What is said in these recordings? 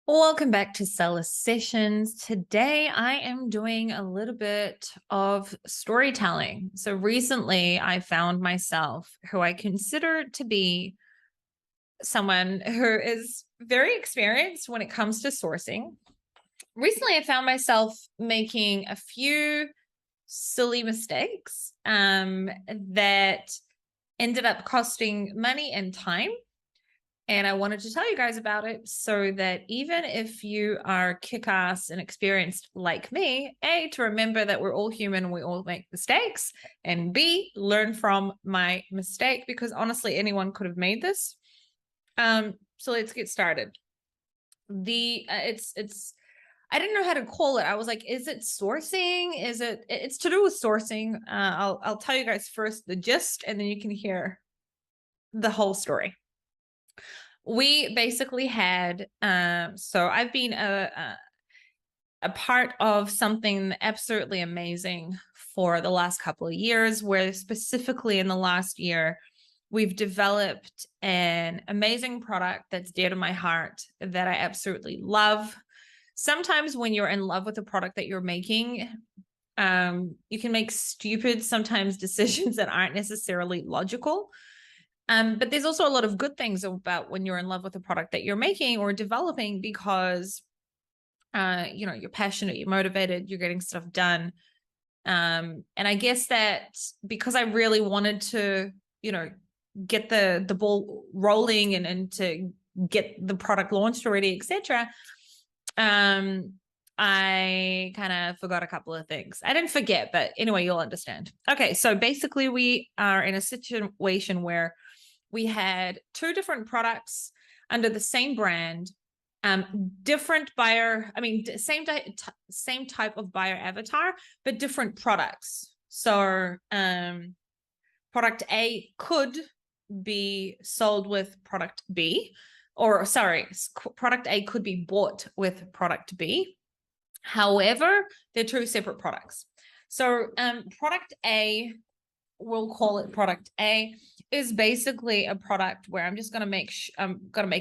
Welcome back to Seller Sessions. Today I am doing a little bit of storytelling. So recently I found myself who I consider to be someone who is very experienced when it comes to sourcing. Recently I found myself making a few silly mistakes that ended up costing money and time. And I wanted to tell you guys about it so that even if you are kick-ass and experienced like me, A, to remember that we're all human and we all make mistakes, and B, learn from my mistake, because honestly, anyone could have made this. So let's get started. It's I didn't know how to call it. I was like, is it sourcing? It's to do with sourcing. I'll tell you guys first the gist, and then you can hear the whole story. We basically had so I've been a part of something absolutely amazing for the last couple of years, where specifically in the last year we've developed an amazing product that's dear to my heart that I absolutely love. Sometimes when you're in love with the product that you're making, you can make stupid sometimes decisions that aren't necessarily logical. But there's also a lot of good things about when you're in love with a product that you're making or developing, because you're passionate, you're motivated, you're getting stuff done. And I guess that because I really wanted to, get the ball rolling and to get the product launched already, etc. I kind of forgot a couple of things. I didn't forget, but anyway, you'll understand. Okay, so basically we are in a situation where we had two different products under the same brand, different buyer, same type of buyer avatar, but different products. So product A could be sold with product B, or sorry, product A could be bought with product B. However, they're two separate products. So product A, we'll call it product A, is basically a product where I'm going to make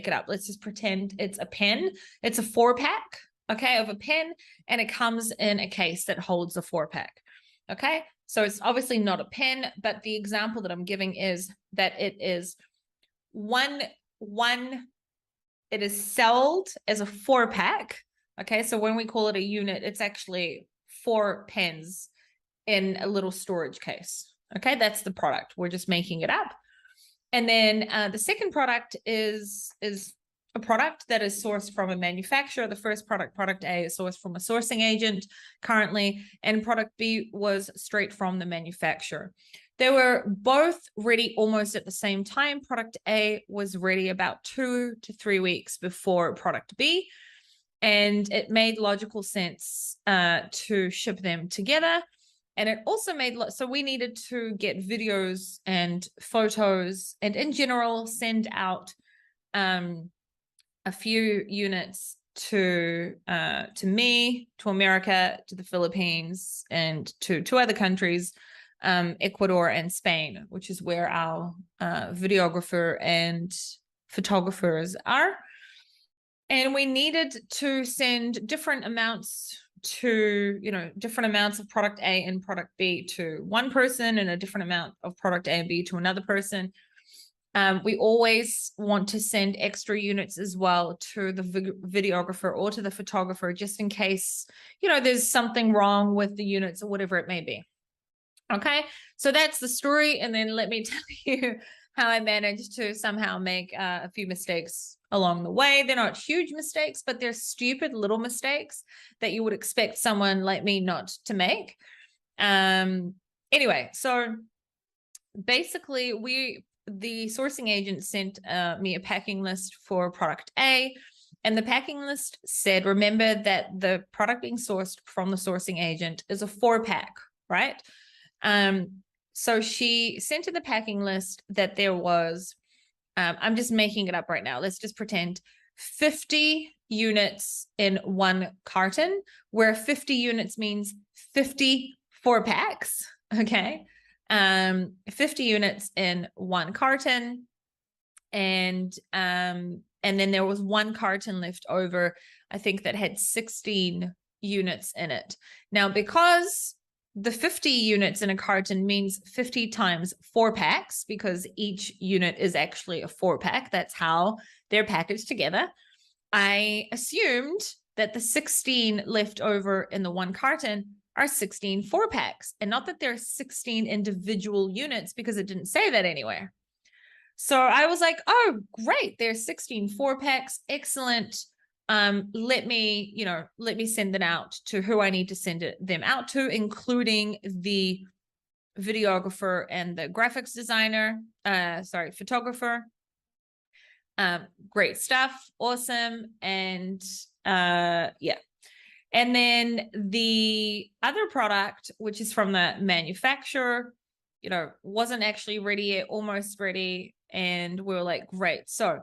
it up. Let's just pretend it's a pen. It's a 4-pack, okay, of a pen, and it comes in a case that holds a 4-pack. Okay, so it's obviously not a pen, but the example that I'm giving is that it is it is sold as a 4-pack. Okay, so when we call it a unit, it's actually 4 pens in a little storage case. Okay, that's the product. We're just making it up. And then the second product is a product that is sourced from a manufacturer. The first product, product A, is sourced from a sourcing agent currently, and product B was straight from the manufacturer. They were both ready almost at the same time. Product A was ready about 2 to 3 weeks before product B, and it made logical sense to ship them together. And it also made, so we needed to get videos and photos and in general send out a few units to me, to America, to the Philippines, and to 2 other countries, Ecuador and Spain, which is where our videographer and photographers are. And we needed to send different amounts of product A and product B to one person, and a different amount of product A and B to another person. We always want to send extra units as well to the videographer or to the photographer, just in case, there's something wrong with the units or whatever it may be. Okay, so that's the story. And then let me tell you how I managed to somehow make a few mistakes along the way. They're not huge mistakes, but they're stupid little mistakes that you would expect someone like me not to make. Anyway, so basically the sourcing agent sent me a packing list for product A, and the packing list said, remember that the product being sourced from the sourcing agent is a 4-pack, right? So she sent in the packing list that there was, I'm just making it up right now. Let's just pretend 50 units in one carton, where 50 units means 50 4-packs. Okay. 50 units in one carton. And And then there was one carton left over, I think, that had 16 units in it. Now, because the 50 units in a carton means 50 times 4 packs, because each unit is actually a 4-pack. That's how they're packaged together. I assumed that the 16 left over in the one carton are 16 4-packs, and not that they're 16 individual units, because it didn't say that anywhere. So I was like, oh, great. There's 16 4-packs. Excellent. Let me send them out to who I need to send them out to, including the videographer and the graphics designer, photographer. Great stuff. Awesome. And yeah. And then the other product, which is from the manufacturer, wasn't actually ready yet, almost ready. And we were like, great. So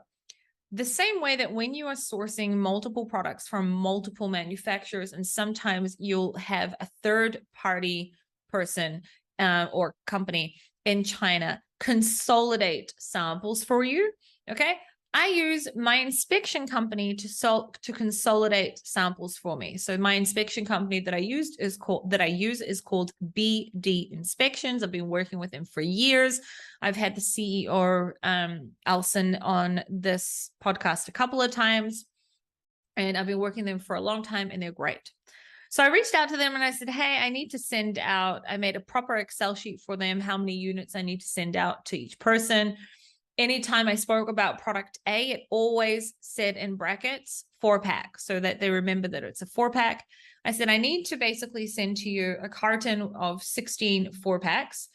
the same way that when you are sourcing multiple products from multiple manufacturers, and sometimes you'll have a third party person or company in China consolidate samples for you. Okay. I use my inspection company to consolidate samples for me. So my inspection company that I use is called BD Inspections. I've been working with them for years. I've had the CEO, Alison, on this podcast a couple of times, and I've been working with them for a long time, and they're great. So I reached out to them and I said, hey, I need to send out, I made a proper Excel sheet for them, how many units I need to send out to each person. Anytime I spoke about product A, it always said in brackets 4-pack, so that they remember that it's a 4-pack. I said, I need to basically send to you a carton of 16 4-packs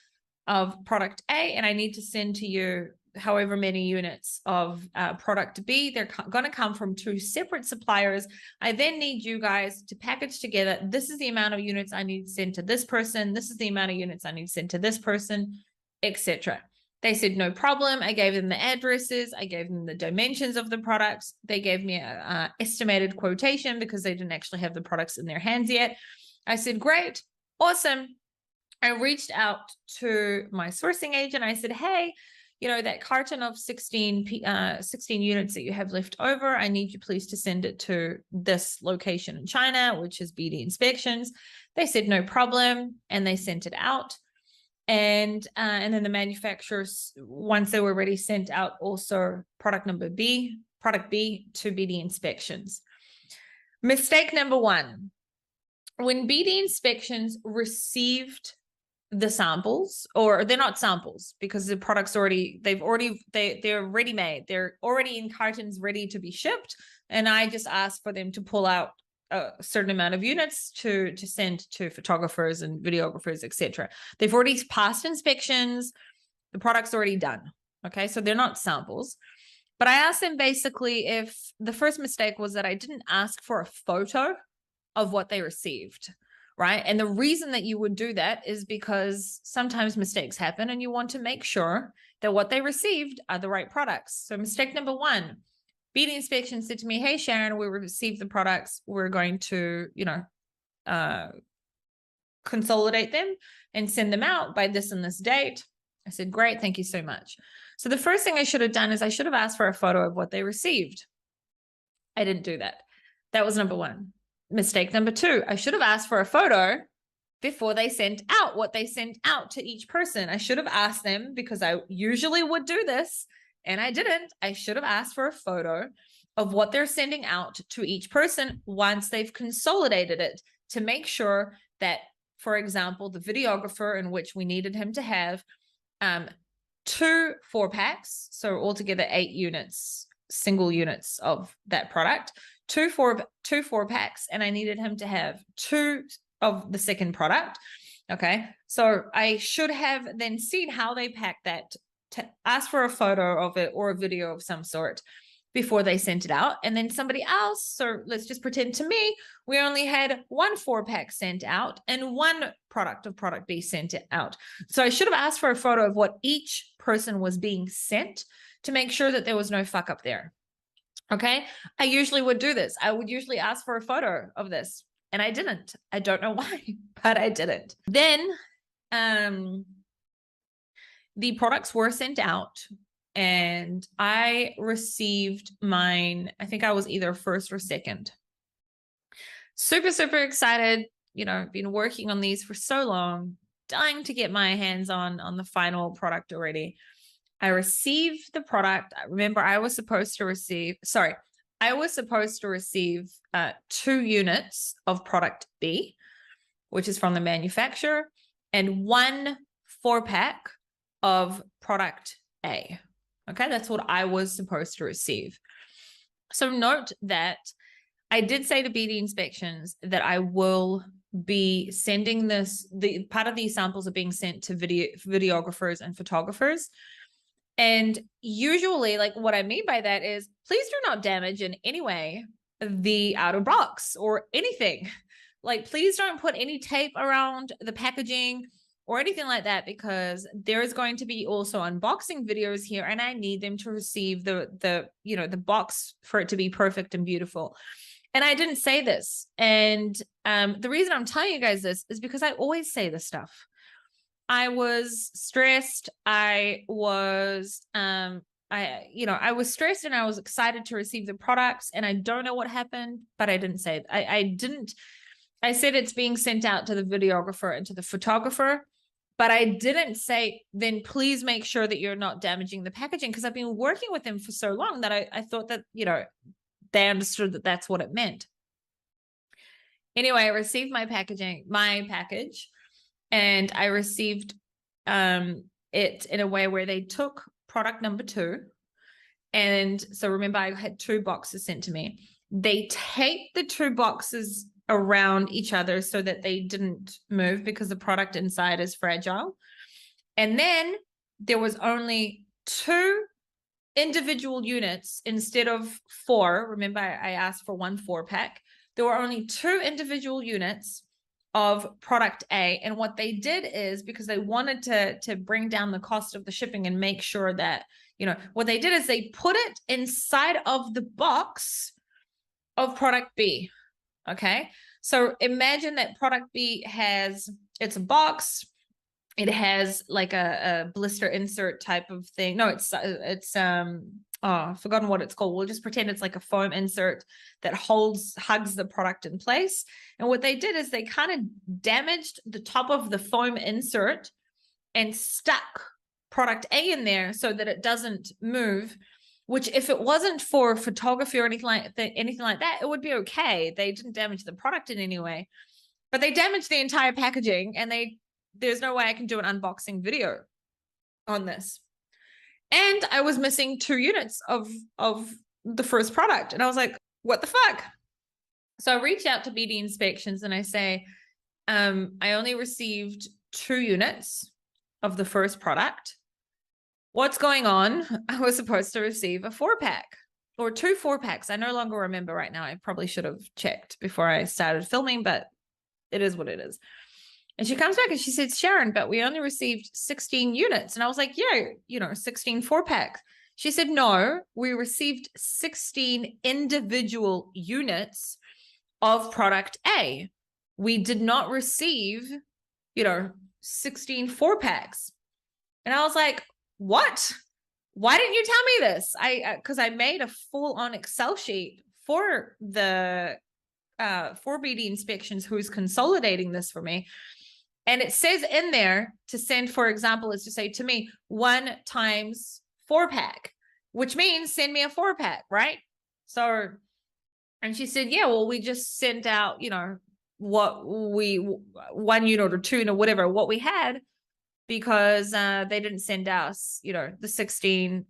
of product A, and I need to send to you however many units of product B. They're going to come from 2 separate suppliers. I then need you guys to package together. This is the amount of units I need to send to this person. This is the amount of units I need to send to this person, etc. They said, no problem. I gave them the addresses. I gave them the dimensions of the products. They gave me an estimated quotation because they didn't actually have the products in their hands yet. I said, great, awesome. I reached out to my sourcing agent. I said, hey, that carton of 16 units that you have left over, I need you please to send it to this location in China, which is BD Inspections. They said, no problem. And they sent it out. And then the manufacturers, once they were ready, sent out also product B to BD Inspections. Mistake number 1, when BD Inspections received the samples, or they're not samples because the products they're ready made. They're already in cartons ready to be shipped. And I just asked for them to pull out a certain amount of units to send to photographers and videographers, etc. They've already passed inspections. The product's already done. Okay, so they're not samples. But I asked them basically if the first mistake was that I didn't ask for a photo of what they received, right? And the reason that you would do that is because sometimes mistakes happen and you want to make sure that what they received are the right products. So mistake number 1, BD Inspection said to me, hey, Sharon, we received the products. We're going to, consolidate them and send them out by this and this date. I said, great, thank you so much. So the first thing I should have done is I should have asked for a photo of what they received. I didn't do that. That was number 1. Mistake number 2, I should have asked for a photo before they sent out what they sent out to each person. I should have asked them, because I usually would do this, and I didn't. I should have asked for a photo of what they're sending out to each person once they've consolidated it, to make sure that, for example, the videographer, in which we needed him to have 2 4-packs, so altogether 8 units, single units of that product, 2 4-packs, and I needed him to have 2 of the second product. Okay, so I should have then seen how they packed that, to ask for a photo of it or a video of some sort before they sent it out. And then somebody else, so let's just pretend to me, we only had 1 4-pack sent out and 1 product of product B sent it out. So I should have asked for a photo of what each person was being sent to make sure that there was no fuck up there. Okay, I usually would do this. I would usually ask for a photo of this, and I didn't. I don't know why, but I didn't. Then the products were sent out. and I received mine. I think I was either first or second. Super, super excited. Been working on these for so long, dying to get my hands on the final product already. I received the product. Remember, I was supposed to receive 2 units of product B, which is from the manufacturer, and 1 4-pack of product A. Okay, that's what I was supposed to receive. So note that I did say to BD Inspections that I will be sending the part of these samples are being sent to videographers and photographers. And usually, like, what I mean by that is, please do not damage in any way the outer box or anything. Like, please don't put any tape around the packaging or anything like that, because there is going to be also unboxing videos here, and I need them to receive the box for it to be perfect and beautiful. And I didn't say this. And the reason I'm telling you guys this is because I always say this stuff. I was stressed. I was stressed, and I was excited to receive the products, and I don't know what happened, but I didn't say it. I said it's being sent out to the videographer and to the photographer, but I didn't say, then please make sure that you're not damaging the packaging, because I've been working with them for so long that I thought that, they understood that that's what it meant. Anyway, I received my package, and I received it in a way where they took product number 2. And so remember, I had 2 boxes sent to me. They taped the 2 boxes around each other so that they didn't move, because the product inside is fragile. And then there was only 2 individual units instead of 4. Remember, I asked for 1 4-pack. There were only 2 individual units of product A. And what they did is, because they wanted to bring down the cost of the shipping and make sure that, what they did is they put it inside of the box of product B. Okay. So imagine that product B it's a box. It has like a blister insert type of thing. No, I've forgotten what it's called. We'll just pretend it's like a foam insert that hugs the product in place. And what they did is they kind of damaged the top of the foam insert and stuck product A in there so that it doesn't move, which, if it wasn't for photography or anything like that, it would be okay. They didn't damage the product in any way, but they damaged the entire packaging, and there's no way I can do an unboxing video on this. And I was missing 2 units of the first product. And I was like, what the fuck? So I reached out to BD Inspections and I say, I only received 2 units of the first product. What's going on? I was supposed to receive a 4-pack or 2 4-packs. I no longer remember right now. I probably should have checked before I started filming, but it is what it is. And she comes back and she says, Sharon, but we only received 16 units. And I was like, yeah, 16 4-packs. She said, no, we received 16 individual units of product A. We did not receive, 16 4-packs. And I was like, what? Why didn't you tell me this? Because I made a full-on Excel sheet for the for BD Inspections, who's consolidating this for me. And it says in there to send, for example, is to say to me 1 times 4-pack, which means send me a 4-pack, right? So, and she said, yeah, well, we just sent out, 1 unit or 2 or whatever, what we had, because they didn't send us, the 16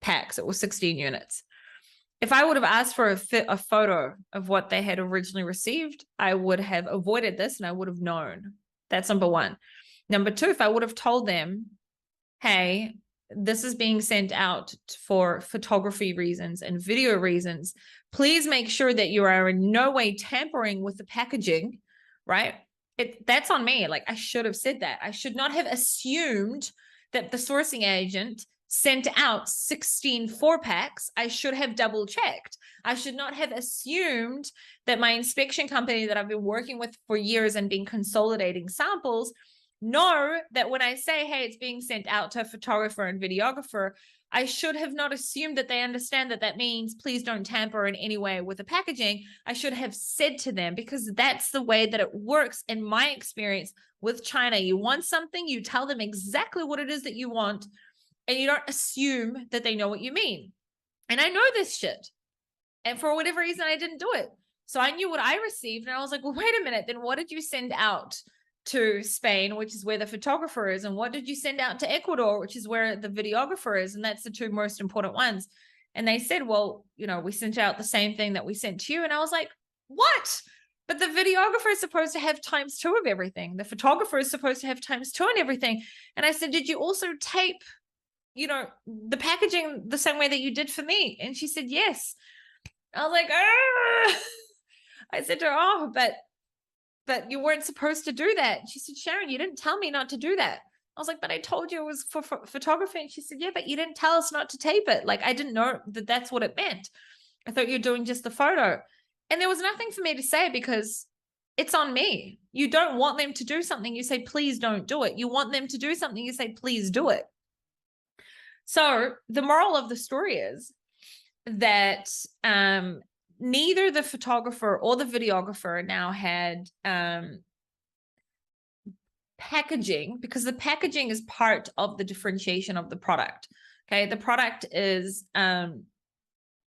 packs. It was 16 units. If I would have asked for a photo of what they had originally received, I would have avoided this and I would have known. That's number 1. Number 2, if I would have told them, hey, this is being sent out for photography reasons and video reasons, please make sure that you are in no way tampering with the packaging, right? That's on me. Like, I should have said that. I should not have assumed that the sourcing agent sent out 16 4-packs. I should have double checked. I should not have assumed that my inspection company that I've been working with for years and been consolidating samples know that when I say, hey, it's being sent out to a photographer and videographer, I should have not assumed that they understand that that means please don't tamper in any way with the packaging. I should have said to them, because that's the way that it works in my experience with China. You want something, you tell them exactly what it is that you want, and you don't assume that they know what you mean. And I know this shit. And for whatever reason, I didn't do it. So I knew what I received. And I was like, well, wait a minute. Then what did you send out to Spain, which is where the photographer is? And what did you send out to Ecuador, which is where the videographer is? And that's the two most important ones. And they said, well, you know, we sent out the same thing that we sent to you. And I was like, what? But the videographer is supposed to have ×2 of everything. The photographer is supposed to have ×2 and everything. And I said, did you also tape, you know, the packaging the same way that you did for me? And she said, yes. I was like, ah. I said to her, oh, but you weren't supposed to do that. She said, Sharon, you didn't tell me not to do that. I was like, but I told you it was for photography. And she said, yeah, but you didn't tell us not to tape it. Like, I didn't know that that's what it meant. I thought you were doing just the photo. And there was nothing for me to say because it's on me. You don't want them to do something, you say, please don't do it. You want them to do something, you say, please do it. So the moral of the story is that neither the photographer or the videographer now had packaging, because the packaging is part of the differentiation of the product. Okay, the product is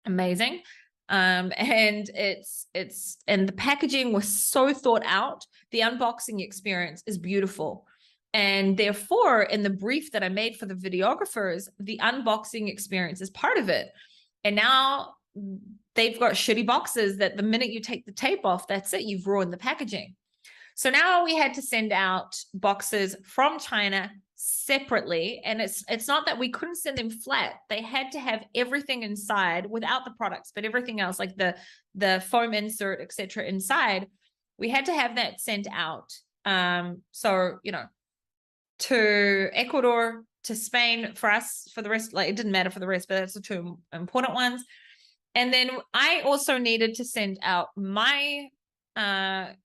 amazing, and and the packaging was so thought out. The unboxing experience is beautiful, and therefore in the brief that I made for the videographers, the unboxing experience is part of it. And now they've got shitty boxes that the minute you take the tape off, that's it, you've ruined the packaging. So now we had to send out boxes from China separately. And it's not that we couldn't send them flat. They had to have everything inside without the products, but everything else, like the foam insert, etc., inside, we had to have that sent out. So, you know, to Ecuador, to Spain, for us, for the rest, like it didn't matter for the rest, but that's the two important ones. And then I also needed to send out my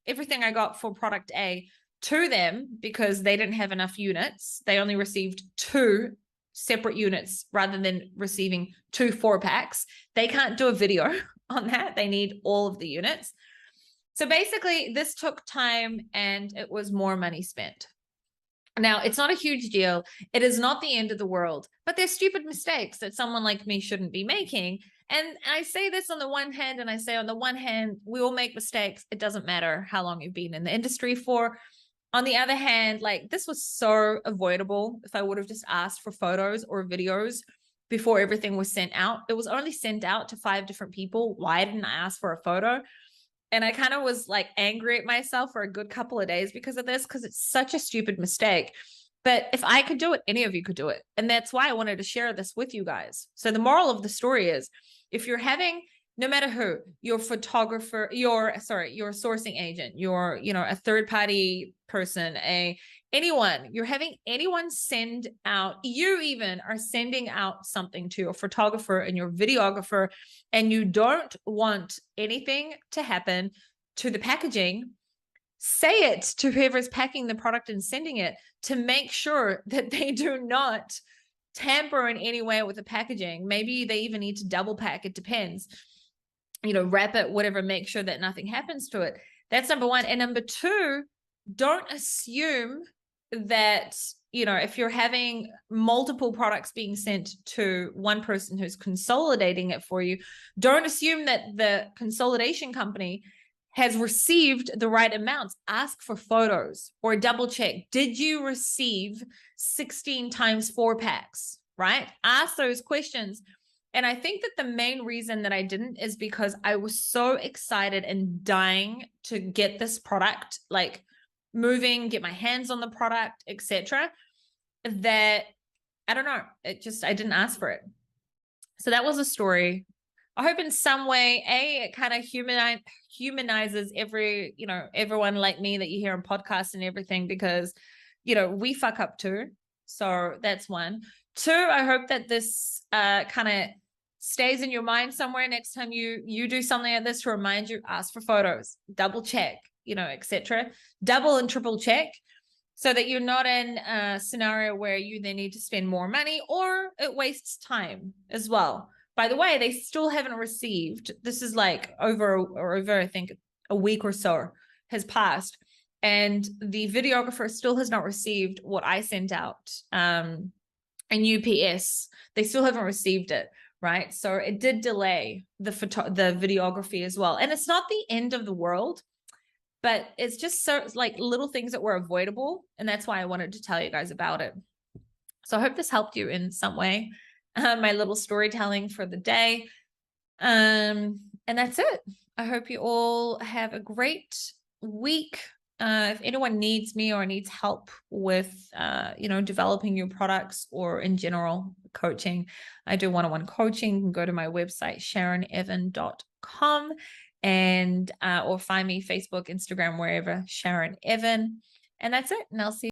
everything I got for product A to them because they didn't have enough units. They only received 2 separate units rather than receiving 2 4-packs. They can't do a video on that. They need all of the units. So basically, this took time and it was more money spent. Now, it's not a huge deal. It is not the end of the world, but they're stupid mistakes that someone like me shouldn't be making. And I say this on the one hand, and I say on the one hand, we all make mistakes. It doesn't matter how long you've been in the industry for. On the other hand, like this was so avoidable. If I would have just asked for photos or videos before everything was sent out, it was only sent out to 5 different people. Why didn't I ask for a photo? And I kind of was like angry at myself for a good couple of days because of this, because it's such a stupid mistake. But if I could do it, any of you could do it. And that's why I wanted to share this with you guys. So the moral of the story is, if you're having, no matter who, your photographer, your sourcing agent, your, you know, a third party person, anyone, you're having anyone send out, you even are sending out something to your photographer and your videographer, and you don't want anything to happen to the packaging, say it to whoever's packing the product and sending it to make sure that they do not tamper in any way with the packaging. Maybe they even need to double pack. It depends. You know, wrap it, whatever, make sure that nothing happens to it. That's number 1. And number 2, don't assume that, you know, if you're having multiple products being sent to one person who's consolidating it for you, don't assume that the consolidation company has received the right amounts. Ask for photos or double check. Did you receive 16 times 4-packs, right? Ask those questions. And I think that the main reason that I didn't is because I was so excited and dying to get this product, like moving, get my hands on the product, etc., that I don't know, I didn't ask for it. So that was a story. I hope in some way, it kind of humanizes everyone like me that you hear on podcasts and everything, because, you know, we fuck up too. So that's 1. 2, I hope that this kind of stays in your mind somewhere next time you do something like this, to remind you, ask for photos, double check, you know, etc. Double and triple check. so that you're not in a scenario where you then need to spend more money or it wastes time as well. By the way, they still haven't received, this is like over I think a week or so has passed, and the videographer still has not received what I sent out. And UPS, they still haven't received it, right? So it did delay the videography as well. And it's not the end of the world, but it's just so like little things that were avoidable. And that's why I wanted to tell you guys about it. So I hope this helped you in some way. My little storytelling for the day. And that's it. I hope you all have a great week. If anyone needs me or needs help with, developing your products or in general coaching, I do one-on-one coaching. You can go to my website, SharonEven.com, and or find me Facebook, Instagram, wherever, Sharon Even. And that's it. And I'll see you.